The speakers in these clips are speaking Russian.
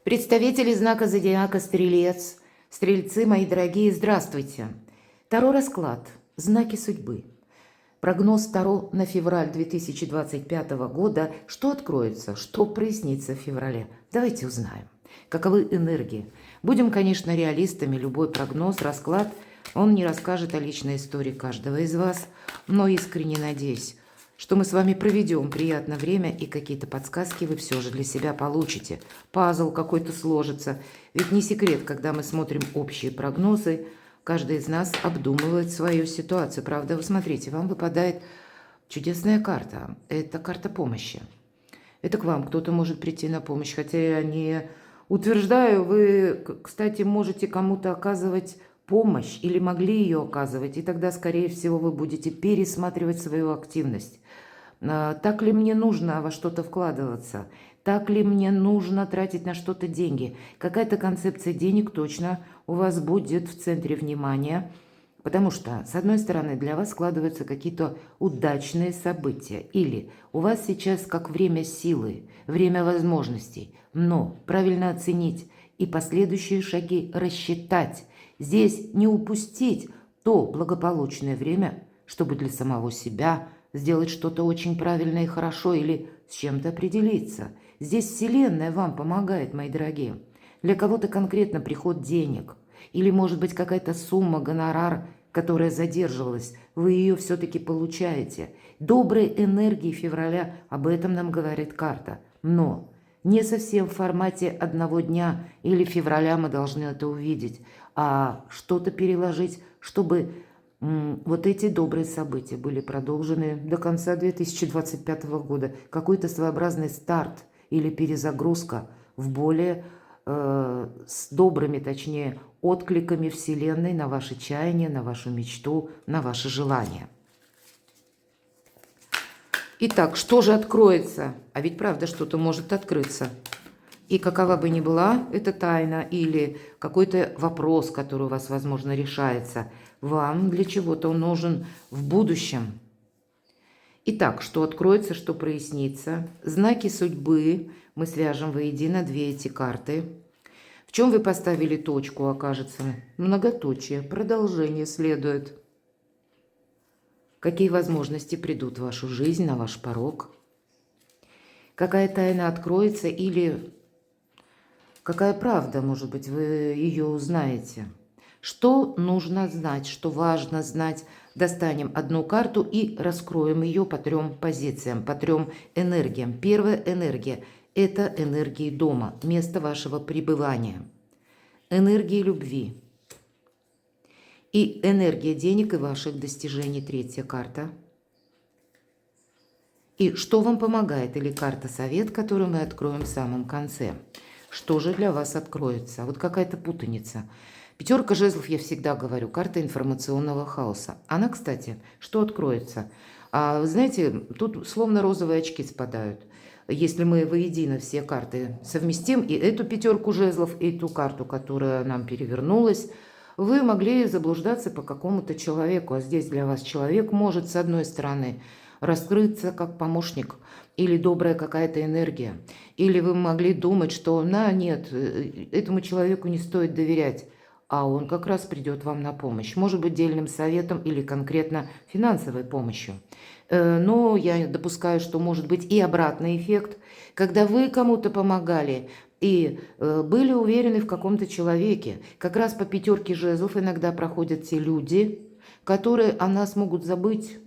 Представители знака зодиака Стрелец, Стрельцы, мои дорогие, здравствуйте. Таро расклад. Знаки судьбы. Прогноз Таро на февраль 2025 года. Что откроется, что прояснится в феврале? Давайте узнаем. Каковы энергии? Будем, конечно, реалистами. Любой прогноз, расклад, он не расскажет о личной истории каждого из вас, но искренне надеюсь, что мы с вами проведем приятное время и какие-то подсказки вы все же для себя получите. Пазл какой-то сложится. Ведь не секрет, когда мы смотрим общие прогнозы, каждый из нас обдумывает свою ситуацию. Правда, вы смотрите, вам выпадает чудесная карта. Это карта помощи. Это к вам кто-то может прийти на помощь, хотя я не утверждаю, вы, кстати, можете кому-то оказывать помощь или могли ее оказывать, и тогда, скорее всего, вы будете пересматривать свою активность. Так ли мне нужно во что-то вкладываться? Так ли мне нужно тратить на что-то деньги? Какая-то концепция денег точно у вас будет в центре внимания, потому что, с одной стороны, для вас складываются какие-то удачные события, или у вас сейчас как время силы, время возможностей, но правильно оценить и последующие шаги рассчитать. Здесь не упустить то благополучное время, чтобы для самого себя сделать что-то очень правильное и хорошо или с чем-то определиться. Здесь Вселенная вам помогает, мои дорогие. Для кого-то конкретно приход денег или, может быть, какая-то сумма, гонорар, которая задерживалась, вы ее все-таки получаете. Доброй энергии февраля, об этом нам говорит карта. Но не совсем в формате одного дня или февраля мы должны это увидеть, а что-то переложить, чтобы вот эти добрые события были продолжены до конца 2025 года. Какой-то своеобразный старт или перезагрузка в более с добрыми, точнее, откликами Вселенной на ваши чаяния, на вашу мечту, на ваши желания. Итак, что же откроется? А ведь правда что-то может открыться. И какова бы ни была эта тайна или какой-то вопрос, который у вас, возможно, решается, вам для чего-то он нужен в будущем. Итак, что откроется, что прояснится. Знаки судьбы мы свяжем воедино две эти карты. В чем вы поставили точку, окажется многоточие, продолжение следует. Какие возможности придут в вашу жизнь, на ваш порог? Какая тайна откроется или какая правда, может быть, вы ее узнаете? Что нужно знать, что важно знать? Достанем одну карту и раскроем ее по трем позициям, по трем энергиям. Первая энергия – это энергии дома, место вашего пребывания. Энергии любви. И энергия денег и ваших достижений. Третья карта. И что вам помогает? Или карта совет, которую мы откроем в самом конце. Что же для вас откроется? Вот какая-то путаница. Пятерка жезлов, я всегда говорю, карта информационного хаоса. Она, кстати, что откроется? Вы знаете, тут словно розовые очки спадают. Если мы воедино все карты совместим, и эту пятерку жезлов, и ту карту, которая нам перевернулась, вы могли заблуждаться по какому-то человеку. А здесь для вас человек может, с одной стороны, раскрыться как помощник, или добрая какая-то энергия. Или вы могли думать, что нет, этому человеку не стоит доверять, а он как раз придет вам на помощь. Может быть, дельным советом или конкретно финансовой помощью. Но я допускаю, что может быть и обратный эффект, когда вы кому-то помогали и были уверены в каком-то человеке. Как раз по пятерке жезлов иногда проходят те люди, которые о нас могут забыть,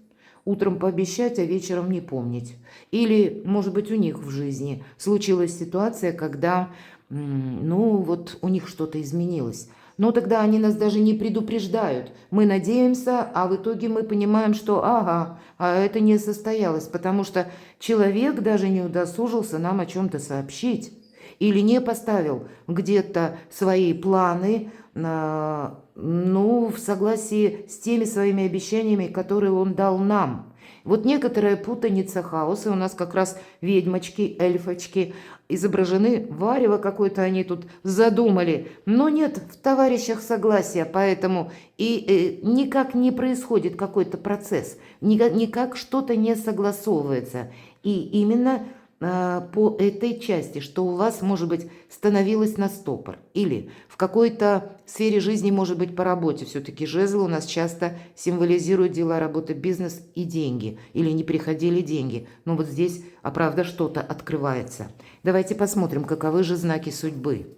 утром пообещать, а вечером не помнить. Или, может быть, у них в жизни случилась ситуация, когда, вот у них что-то изменилось. Но тогда они нас даже не предупреждают. Мы надеемся, а в итоге мы понимаем, что а это не состоялось, потому что человек даже не удосужился нам о чем-то сообщить или не поставил где-то свои планы, в согласии с теми своими обещаниями, которые он дал нам. Вот некоторая путаница, хаос, и у нас как раз ведьмочки, эльфочки изображены, варево какое-то они тут задумали, но нет в товарищах согласия, поэтому и никак не происходит какой-то процесс, никак что-то не согласовывается. И именно по этой части, что у вас, может быть, становилось на стопор. Или в какой-то сфере жизни, может быть, по работе. Все-таки жезлы у нас часто символизируют дела, работы, бизнес и деньги. Или не приходили деньги. Но вот здесь, правда, что-то открывается. Давайте посмотрим, каковы же знаки судьбы.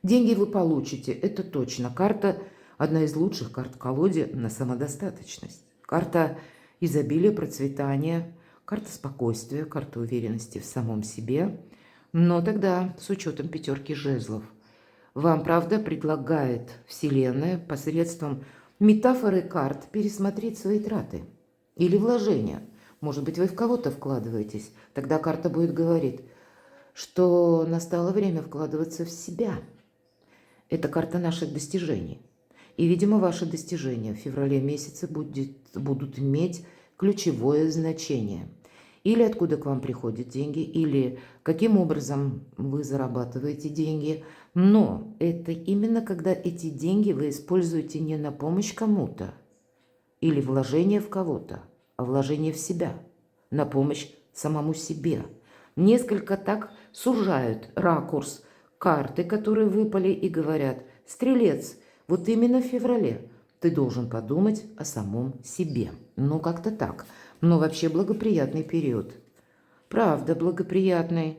Деньги вы получите, это точно. Карта одна из лучших карт в колоде на самодостаточность. Карта изобилия, процветания, карта спокойствия, карта уверенности в самом себе. Но тогда с учетом пятерки жезлов. Вам, правда, предлагает Вселенная посредством метафоры карт пересмотреть свои траты или вложения. Может быть, вы в кого-то вкладываетесь. Тогда карта будет говорить, что настало время вкладываться в себя. Это карта наших достижений. И, видимо, ваши достижения в феврале месяце будут иметь ключевое значение. Или откуда к вам приходят деньги, или каким образом вы зарабатываете деньги. Но это именно когда эти деньги вы используете не на помощь кому-то или вложение в кого-то, а вложение в себя, на помощь самому себе. Несколько так сужают ракурс карты, которые выпали, и говорят: стрелец, вот именно в феврале ты должен подумать о самом себе. Ну, как-то так. Но вообще благоприятный период. Правда, благоприятный.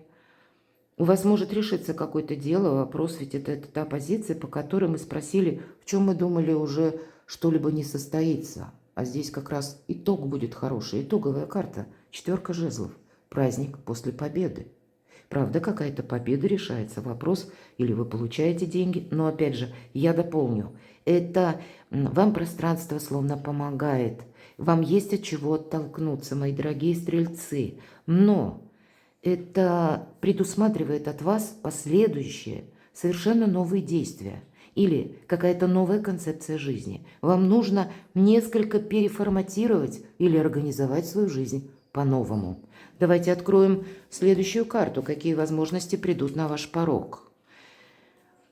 У вас может решиться какое-то дело, вопрос, ведь это та позиция, по которой мы спросили, в чем мы думали уже что-либо не состоится. А здесь как раз итог будет хороший, итоговая карта, четверка жезлов, праздник после победы. Правда, какая-то победа решается, вопрос, или вы получаете деньги, но опять же, я дополню, это вам пространство словно помогает, вам есть от чего оттолкнуться, мои дорогие стрельцы, но это предусматривает от вас последующие, совершенно новые действия или какая-то новая концепция жизни. Вам нужно несколько переформатировать или организовать свою жизнь по-новому. Давайте откроем следующую карту, какие возможности придут на ваш порог.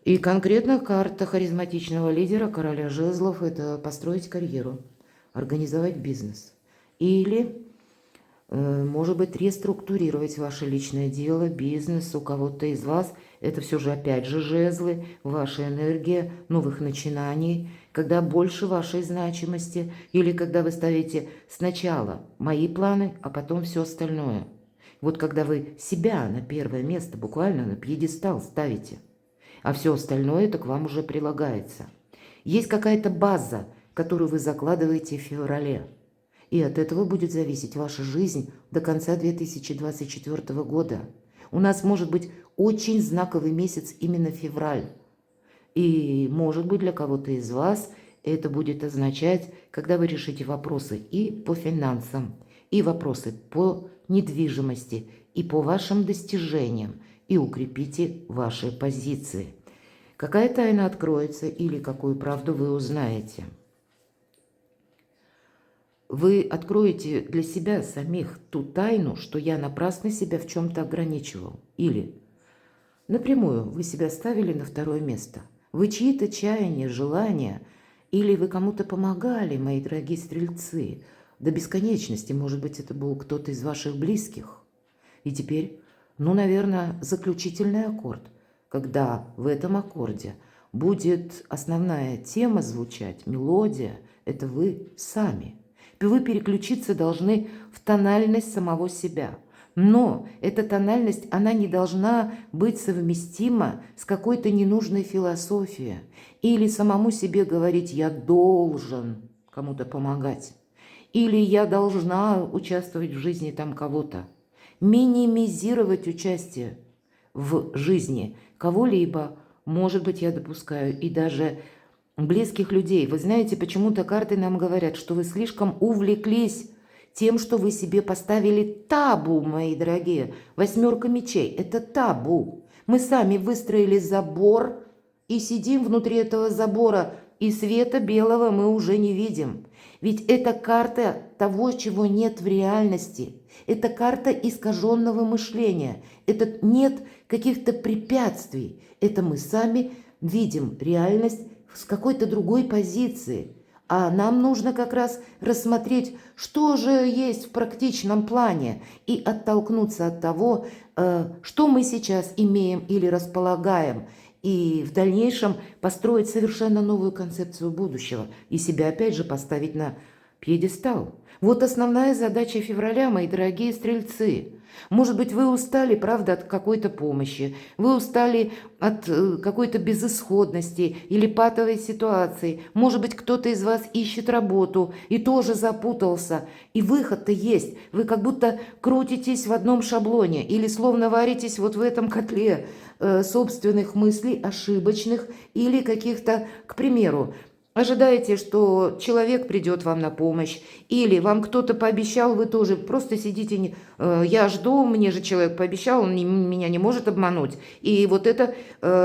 И конкретно карта харизматичного лидера, короля жезлов, это построить карьеру, организовать бизнес. Или, может быть, реструктурировать ваше личное дело, бизнес у кого-то из вас. Это все же опять же жезлы, ваша энергия новых начинаний, когда больше вашей значимости, или когда вы ставите сначала мои планы, а потом все остальное. Вот когда вы себя на первое место, буквально на пьедестал ставите, а все остальное это к вам уже прилагается. Есть какая-то база, которую вы закладываете в феврале. И от этого будет зависеть ваша жизнь до конца 2024 года. У нас может быть очень знаковый месяц именно февраль. И может быть для кого-то из вас это будет означать, когда вы решите вопросы и по финансам, и вопросы по недвижимости, и по вашим достижениям, и укрепите ваши позиции. Какая тайна откроется или какую правду вы узнаете? Вы откроете для себя самих ту тайну, что я напрасно себя в чем-то ограничивал. Или напрямую вы себя ставили на второе место. Вы чьи-то чаяния, желания, или вы кому-то помогали, мои дорогие стрельцы, до бесконечности. Может быть, это был кто-то из ваших близких. И теперь, наверное, заключительный аккорд, когда в этом аккорде будет основная тема звучать, мелодия, это вы сами. Вы переключиться должны в тональность самого себя. Но эта тональность, она не должна быть совместима с какой-то ненужной философией. Или самому себе говорить: я должен кому-то помогать. Или я должна участвовать в жизни там кого-то. Минимизировать участие в жизни кого-либо, может быть, я допускаю, и даже близких людей. Вы знаете, почему-то карты нам говорят, что вы слишком увлеклись тем, что вы себе поставили табу, мои дорогие. Восьмерка мечей – это табу. Мы сами выстроили забор и сидим внутри этого забора, и света белого мы уже не видим. Ведь это карта того, чего нет в реальности. Это карта искаженного мышления. Это нет каких-то препятствий. Это мы сами видим реальность с какой-то другой позиции. А нам нужно как раз рассмотреть, что же есть в практичном плане, и оттолкнуться от того, что мы сейчас имеем или располагаем, и в дальнейшем построить совершенно новую концепцию будущего и себя опять же поставить на пьедестал. Вот основная задача февраля, мои дорогие стрельцы. Может быть, вы устали, правда, от какой-то помощи, вы устали от какой-то безысходности или патовой ситуации. Может быть, кто-то из вас ищет работу и тоже запутался. И выход-то есть. Вы как будто крутитесь в одном шаблоне или словно варитесь вот в этом котле собственных мыслей, ошибочных или каких-то, к примеру, ожидаете, что человек придет вам на помощь, или вам кто-то пообещал, вы тоже просто сидите, я жду, мне же человек пообещал, он меня не может обмануть. И вот это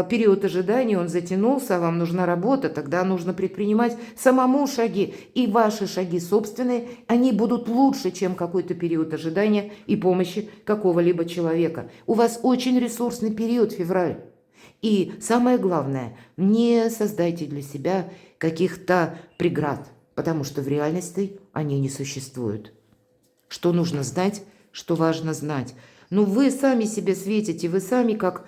период ожидания, он затянулся, а вам нужна работа, тогда нужно предпринимать самому шаги. И ваши шаги собственные, они будут лучше, чем какой-то период ожидания и помощи какого-либо человека. У вас очень ресурсный период, февраль. И самое главное, не создайте для себя каких-то преград, потому что в реальности они не существуют. Что нужно знать, что важно знать. Ну, вы сами себе светите, вы сами как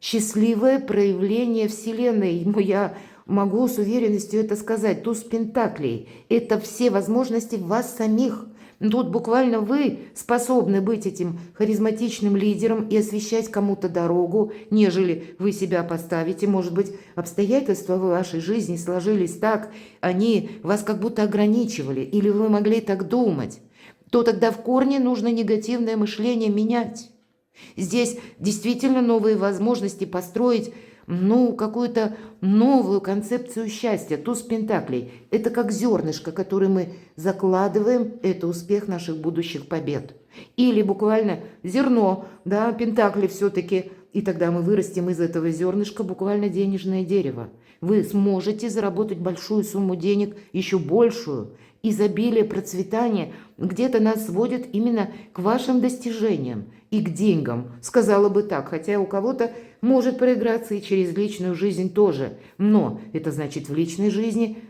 счастливое проявление Вселенной. Я могу с уверенностью это сказать. Туз Пентаклей – это все возможности вас самих. Тут буквально вы способны быть этим харизматичным лидером и освещать кому-то дорогу, нежели вы себя поставите. Может быть, обстоятельства в вашей жизни сложились так, они вас как будто ограничивали, или вы могли так думать. То тогда в корне нужно негативное мышление менять. Здесь действительно новые возможности построить какую-то новую концепцию счастья. Туз Пентаклей – это как зернышко, которое мы закладываем, это успех наших будущих побед. Или буквально зерно, да, Пентакли все-таки, и тогда мы вырастим из этого зернышка буквально денежное дерево. Вы сможете заработать большую сумму денег, еще большую. Изобилие, процветание где-то нас сводит именно к вашим достижениям и к деньгам, сказала бы так, хотя у кого-то может проиграться и через личную жизнь тоже. Но это значит в личной жизни,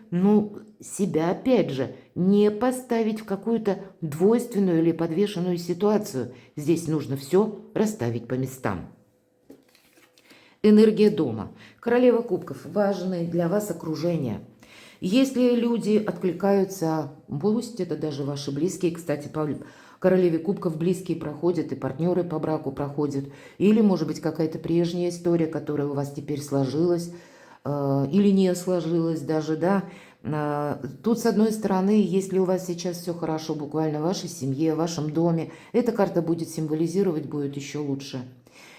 себя опять же не поставить в какую-то двойственную или подвешенную ситуацию. Здесь нужно все расставить по местам. Энергия дома. Королева кубков. Важное для вас окружение. Если люди откликаются, пусть это даже ваши близкие, кстати, по королеве кубков близкие проходят, и партнеры по браку проходят, или, может быть, какая-то прежняя история, которая у вас теперь сложилась, или не сложилась даже, да. Тут, с одной стороны, если у вас сейчас все хорошо буквально в вашей семье, в вашем доме, эта карта будет символизировать, будет еще лучше.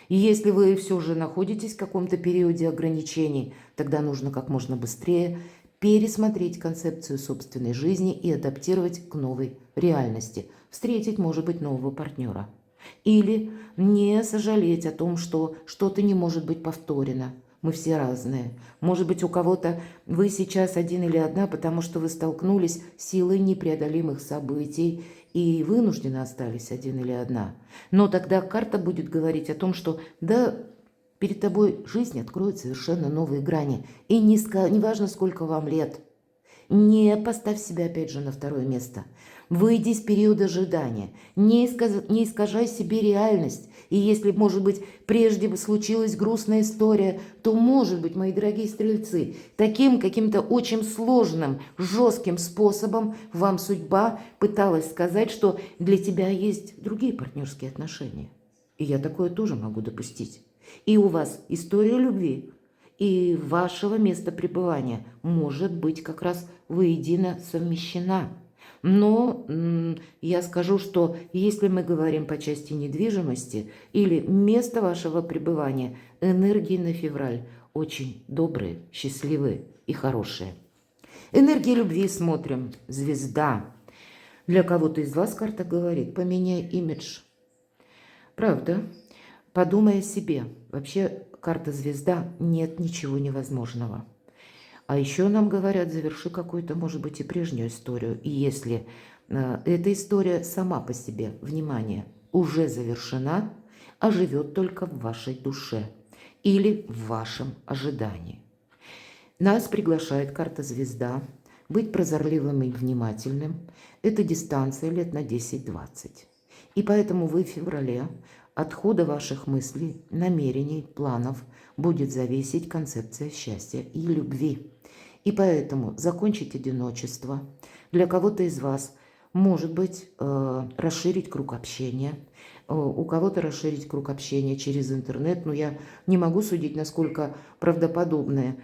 И если вы все же находитесь в каком-то периоде ограничений, тогда нужно как можно быстрее пересмотреть концепцию собственной жизни и адаптировать к новой реальности. Встретить, может быть, нового партнера. Или не сожалеть о том, что что-то не может быть повторено. Мы все разные. Может быть, у кого-то вы сейчас один или одна, потому что вы столкнулись с силой непреодолимых событий и вынуждены остались один или одна. Но тогда карта будет говорить о том, что да, перед тобой жизнь откроет совершенно новые грани. И не важно, сколько вам лет. Не поставь себя опять же на второе место. Выйди из периода ожидания. Не искажай себе реальность. И если, может быть, прежде бы случилась грустная история, то, может быть, мои дорогие стрельцы, таким каким-то очень сложным, жестким способом вам судьба пыталась сказать, что для тебя есть другие партнерские отношения. И я такое тоже могу допустить. И у вас история любви и вашего места пребывания может быть как раз воедино совмещена. Но я скажу, что если мы говорим по части недвижимости или места вашего пребывания, энергии на февраль очень добрые, счастливые и хорошие. Энергии любви смотрим. Звезда. Для кого-то из вас карта говорит: поменяй имидж. Правда? Подумай о себе. Вообще, карта звезда, нет ничего невозможного. А еще нам говорят, заверши какую-то, может быть, и прежнюю историю. И если эта история сама по себе, внимание, уже завершена, а живет только в вашей душе или в вашем ожидании. Нас приглашает карта звезда быть прозорливым и внимательным – это дистанция лет на 10-20. И поэтому вы в феврале от хода ваших мыслей, намерений, планов будет зависеть концепция счастья и любви. И поэтому закончить одиночество для кого-то из вас может быть расширить круг общения, у кого-то расширить круг общения через интернет, но я не могу судить, насколько правдоподобное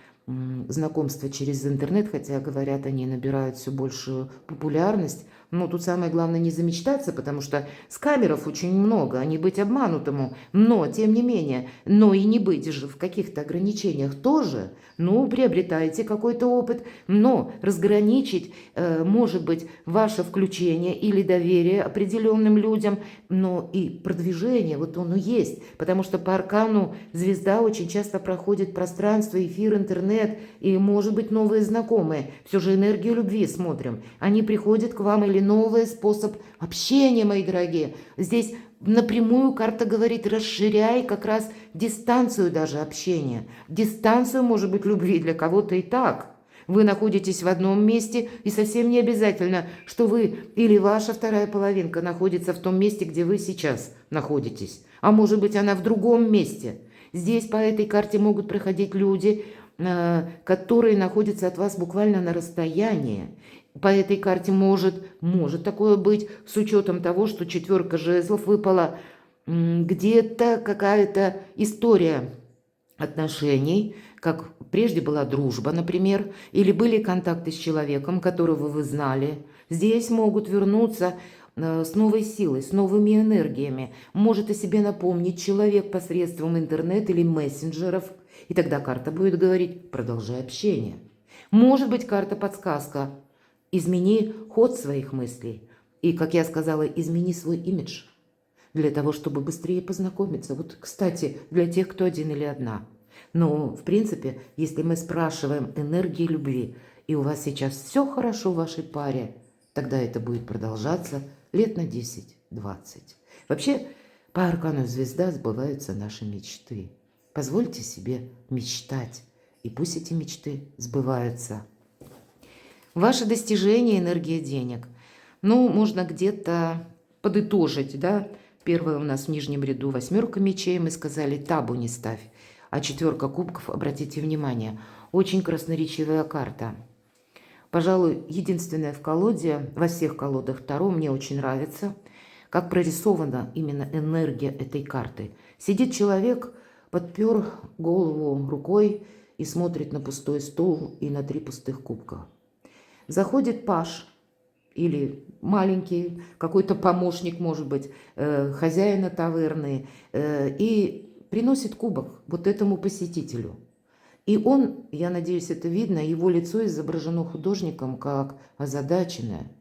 знакомства через интернет, хотя, говорят, они набирают все большую популярность. Но тут самое главное не замечтаться, потому что скамеров очень много, а не быть обманутому. Но, тем не менее, но и не быть же в каких-то ограничениях тоже. Ну, приобретаете какой-то опыт, но разграничить, может быть, ваше включение или доверие определенным людям, но и продвижение, вот оно есть. Потому что по аркану звезда очень часто проходит пространство, эфир, интернет, и, может быть, новые знакомые. Все же энергию любви смотрим. Они приходят к вам или новый способ общения, мои дорогие. Здесь напрямую карта говорит, расширяй как раз дистанцию даже общения. Дистанцию, может быть, любви для кого-то и так. Вы находитесь в одном месте, и совсем не обязательно, что вы или ваша вторая половинка находится в том месте, где вы сейчас находитесь. А может быть, она в другом месте. Здесь по этой карте могут проходить люди, которые находятся от вас буквально на расстоянии. По этой карте может такое быть, с учетом того, что 4 жезлов выпала, где-то какая-то история отношений, как прежде была дружба, например, или были контакты с человеком, которого вы знали. Здесь могут вернуться с новой силой, с новыми энергиями. Может о себе напомнить человек посредством интернета или мессенджеров. И тогда карта будет говорить: продолжай общение. Может быть, карта-подсказка: измени ход своих мыслей. И, как я сказала, измени свой имидж для того, чтобы быстрее познакомиться. Вот, кстати, для тех, кто один или одна. Но, в принципе, если мы спрашиваем энергии любви, и у вас сейчас все хорошо в вашей паре, тогда это будет продолжаться лет на 10-20. Вообще, по аркану звезда сбываются наши мечты. Позвольте себе мечтать, и пусть эти мечты сбываются. Ваше достижение – энергия денег. Ну, можно где-то подытожить, да. Первое у нас в нижнем ряду 8 мечей, мы сказали, табу не ставь. А 4 кубков, обратите внимание, очень красноречивая карта. Пожалуй, единственная в колоде, во всех колодах Таро, мне очень нравится, как прорисована именно энергия этой карты. Сидит человек, подпер голову рукой и смотрит на пустой стол и на 3 пустых кубка. Заходит паж или маленький какой-то помощник, может быть, хозяина таверны, и приносит кубок вот этому посетителю. И он, я надеюсь, это видно, его лицо изображено художником как озадаченное.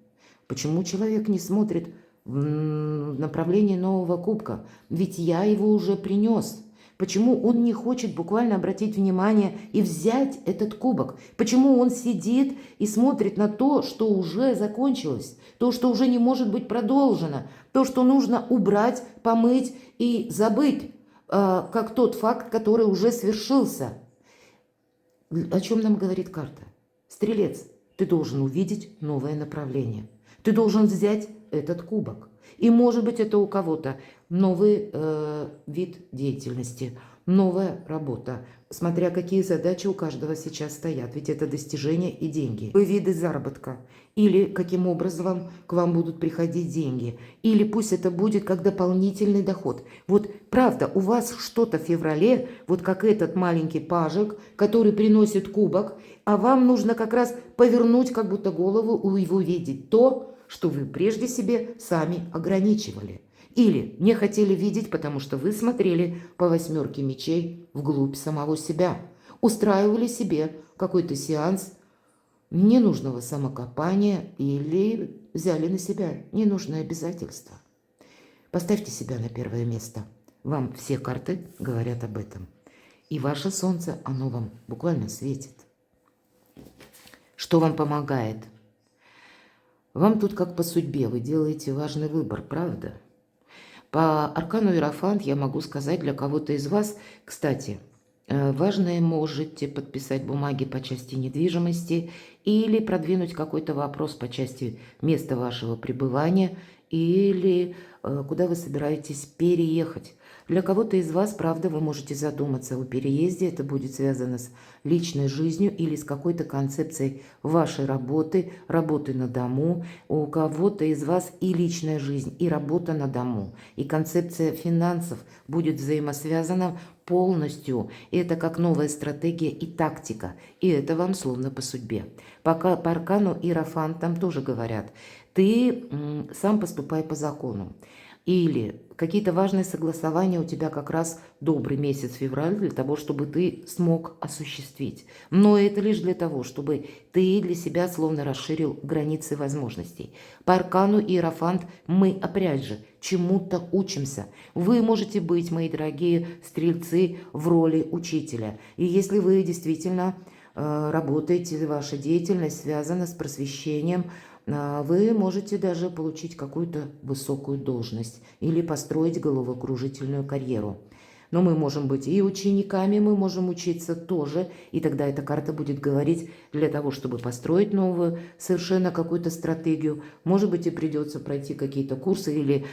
Почему человек не смотрит в направлении нового кубка? Ведь я его уже принес. Почему он не хочет буквально обратить внимание и взять этот кубок? Почему он сидит и смотрит на то, что уже закончилось, то, что уже не может быть продолжено, то, что нужно убрать, помыть и забыть, как тот факт, который уже свершился? О чем нам говорит карта? Стрелец, ты должен увидеть новое направление. Ты должен взять этот кубок. И, может быть, это у кого-то новый вид деятельности, новая работа, смотря какие задачи у каждого сейчас стоят. Ведь это достижения и деньги. Виды заработка. Или каким образом к вам будут приходить деньги. Или пусть это будет как дополнительный доход. Вот правда, у вас что-то в феврале, вот как этот маленький пажик, который приносит кубок, а вам нужно как раз повернуть как будто голову и увидеть то, что вы прежде себе сами ограничивали. Или не хотели видеть, потому что вы смотрели по 8 мечей вглубь самого себя. Устраивали себе какой-то сеанс ненужного самокопания или взяли на себя ненужные обязательства. Поставьте себя на первое место. Вам все карты говорят об этом. И ваше солнце, оно вам буквально светит. Что вам помогает? Вам тут как по судьбе, вы делаете важный выбор, правда? По аркану Иерофант я могу сказать для кого-то из вас, кстати, Важное можете подписать бумаги по части недвижимости или продвинуть какой-то вопрос по части места вашего пребывания или куда вы собираетесь переехать. Для кого-то из вас, правда, вы можете задуматься о переезде. Это будет связано с личной жизнью или с какой-то концепцией вашей работы, работы на дому. У кого-то из вас и личная жизнь, и работа на дому, и концепция финансов будет взаимосвязана полностью. И это как новая стратегия и тактика. И это вам словно по судьбе. Пока по аркану Иерофант там тоже говорят, ты сам поступай по закону. Или какие-то важные согласования у тебя как раз добрый месяц февраль для того, чтобы ты смог осуществить. Но это лишь для того, чтобы ты для себя словно расширил границы возможностей. По аркану Иерофант мы, опять же, чему-то учимся. Вы можете быть, мои дорогие стрельцы, в роли учителя. И если вы действительно работаете, ваша деятельность связана с просвещением, вы можете даже получить какую-то высокую должность или построить головокружительную карьеру. Но мы можем быть и учениками, мы можем учиться тоже, и тогда эта карта будет говорить, для того, чтобы построить новую совершенно какую-то стратегию, может быть, и придется пройти какие-то курсы или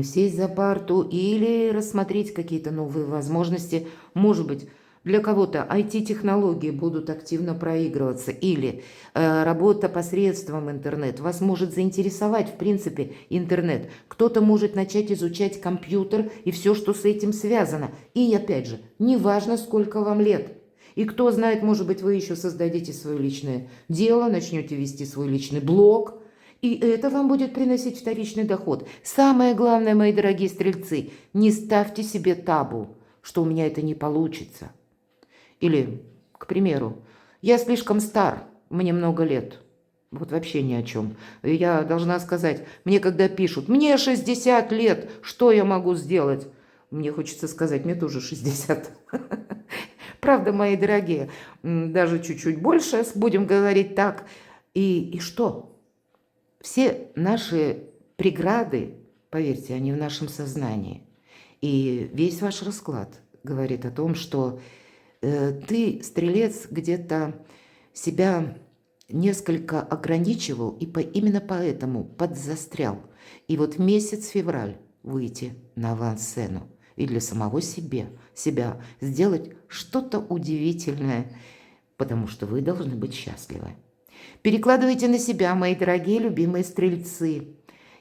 сесть за парту, или рассмотреть какие-то новые возможности, может быть, для кого-то IT-технологии будут активно проигрываться или работа посредством интернета. Вас может заинтересовать, в принципе, интернет. Кто-то может начать изучать компьютер и все, что с этим связано. И опять же, неважно, сколько вам лет. И кто знает, может быть, вы еще создадите свое личное дело, начнете вести свой личный блог. И это вам будет приносить вторичный доход. Самое главное, мои дорогие стрельцы, не ставьте себе табу, что у меня это не получится. Или, к примеру, я слишком стар, мне много лет. Вот вообще ни о чем. Я должна сказать, мне когда пишут, мне 60 лет, что я могу сделать? Мне хочется сказать, мне тоже 60. Правда, мои дорогие, даже чуть-чуть больше, будем говорить так. И что? Все наши преграды, поверьте, они в нашем сознании. И весь ваш расклад говорит о том, что ты, стрелец, где-то себя несколько ограничивал и именно поэтому подзастрял. И вот месяц февраль выйти на авансцену и для самого себя сделать что-то удивительное, потому что вы должны быть счастливы. Перекладывайте на себя, мои дорогие любимые стрельцы,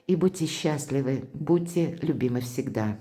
и будьте счастливы, будьте любимы всегда.